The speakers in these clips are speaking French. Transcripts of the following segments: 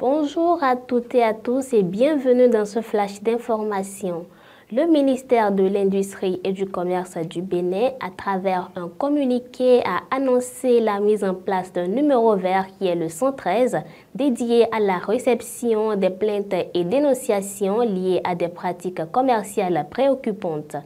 Bonjour à toutes et à tous et bienvenue dans ce flash d'information. Le ministère de l'Industrie et du Commerce du Bénin, à travers un communiqué, a annoncé la mise en place d'un numéro vert qui est le 113, dédié à la réception des plaintes et dénonciations liées à des pratiques commerciales préoccupantes.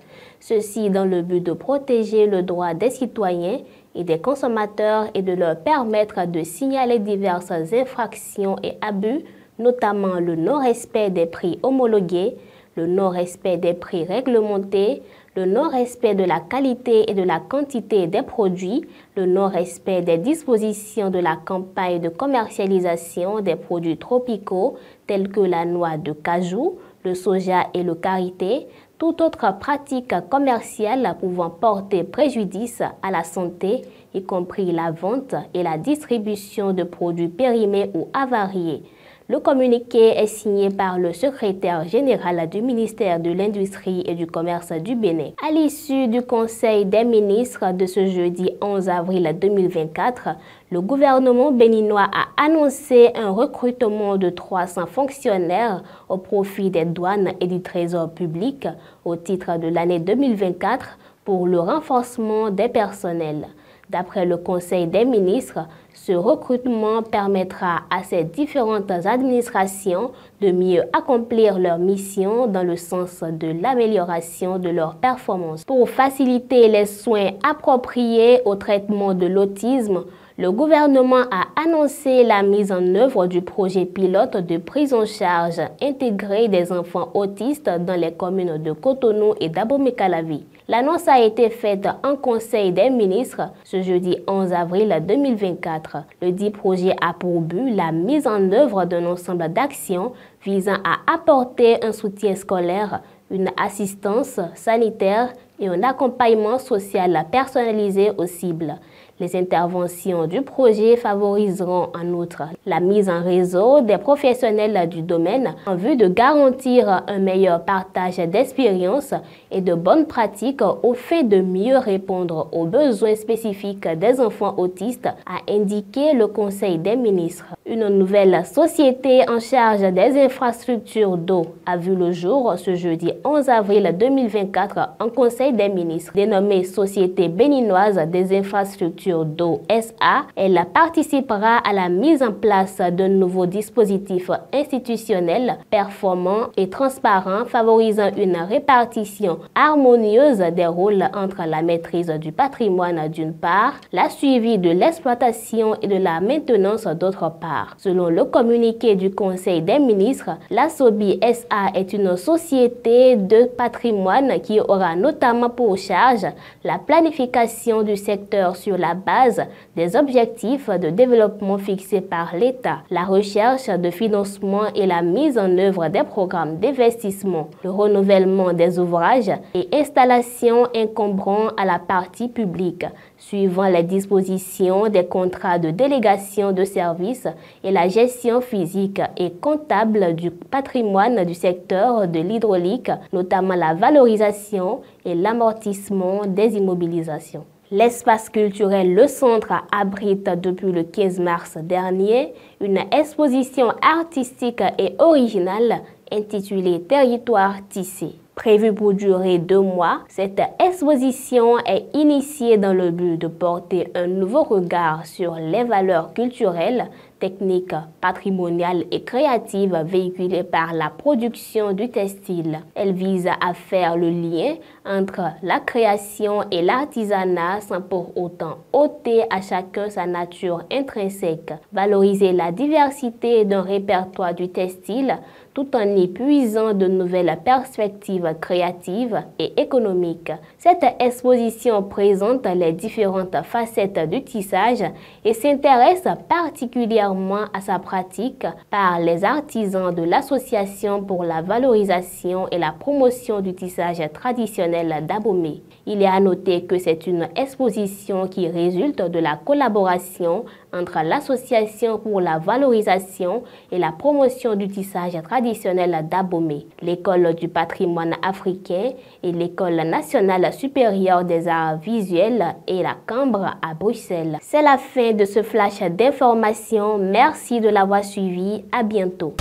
Ceci dans le but de protéger le droit des citoyens et des consommateurs et de leur permettre de signaler diverses infractions et abus, notamment le non-respect des prix homologués, le non-respect des prix réglementés, le non-respect de la qualité et de la quantité des produits, le non-respect des dispositions de la campagne de commercialisation des produits tropicaux tels que la noix de cajou, le soja et le karité, toute autre pratique commerciale pouvant porter préjudice à la santé, y compris la vente et la distribution de produits périmés ou avariés. Le communiqué est signé par le secrétaire général du ministère de l'Industrie et du Commerce du Bénin. À l'issue du Conseil des ministres de ce jeudi 11 avril 2024, le gouvernement béninois a annoncé un recrutement de 300 fonctionnaires au profit des douanes et du trésor public au titre de l'année 2024 pour le renforcement des personnels. D'après le Conseil des ministres, ce recrutement permettra à ces différentes administrations de mieux accomplir leur mission dans le sens de l'amélioration de leur performance. Pour faciliter les soins appropriés au traitement de l'autisme, le gouvernement a annoncé la mise en œuvre du projet pilote de prise en charge intégrée des enfants autistes dans les communes de Cotonou et d'Abomey-Calavi. L'annonce a été faite en Conseil des ministres ce jeudi 11 avril 2024. Le dit projet a pour but la mise en œuvre d'un ensemble d'actions visant à apporter un soutien scolaire, une assistance sanitaire et un accompagnement social personnalisé aux cibles. Les interventions du projet favoriseront en outre la mise en réseau des professionnels du domaine en vue de garantir un meilleur partage d'expériences et de bonnes pratiques au fait de mieux répondre aux besoins spécifiques des enfants autistes, a indiqué le Conseil des ministres. Une nouvelle société en charge des infrastructures d'eau a vu le jour ce jeudi 11 avril 2024 en Conseil des ministres. Dénommée Société béninoise des infrastructures d'eau SA, elle participera à la mise en place d'un nouveau dispositif institutionnel performant et transparent favorisant une répartition harmonieuse des rôles entre la maîtrise du patrimoine d'une part, la suivi de l'exploitation et de la maintenance d'autre part. Selon le communiqué du Conseil des ministres, la SOBI SA est une société de patrimoine qui aura notamment pour charge la planification du secteur sur la base des objectifs de développement fixés par l'État, la recherche de financement et la mise en œuvre des programmes d'investissement, le renouvellement des ouvrages et installations incombant à la partie publique, suivant les dispositions des contrats de délégation de services et la gestion physique et comptable du patrimoine du secteur de l'hydraulique, notamment la valorisation et l'amortissement des immobilisations. L'espace culturel Le Centre abrite depuis le 15 mars dernier une exposition artistique et originale intitulée Territoire tissé. Prévue pour durer 2 mois, cette exposition est initiée dans le but de porter un nouveau regard sur les valeurs culturelles, techniques, patrimoniales et créatives véhiculées par la production du textile. Elle vise à faire le lien entre la création et l'artisanat sans pour autant ôter à chacun sa nature intrinsèque, valoriser la diversité d'un répertoire du textile tout en y puisant de nouvelles perspectives créatives et économiques. Cette exposition présente les différentes facettes du tissage et s'intéresse particulièrement à sa pratique par les artisans de l'Association pour la valorisation et la promotion du tissage traditionnel d'Abomey. Il est à noter que c'est une exposition qui résulte de la collaboration entre l'Association pour la valorisation et la promotion du tissage traditionnel d'Abomey, l'École du patrimoine africain et l'École nationale supérieure des arts visuels et la Cambre à Bruxelles. C'est la fin de ce flash d'information. Merci de l'avoir suivi. À bientôt.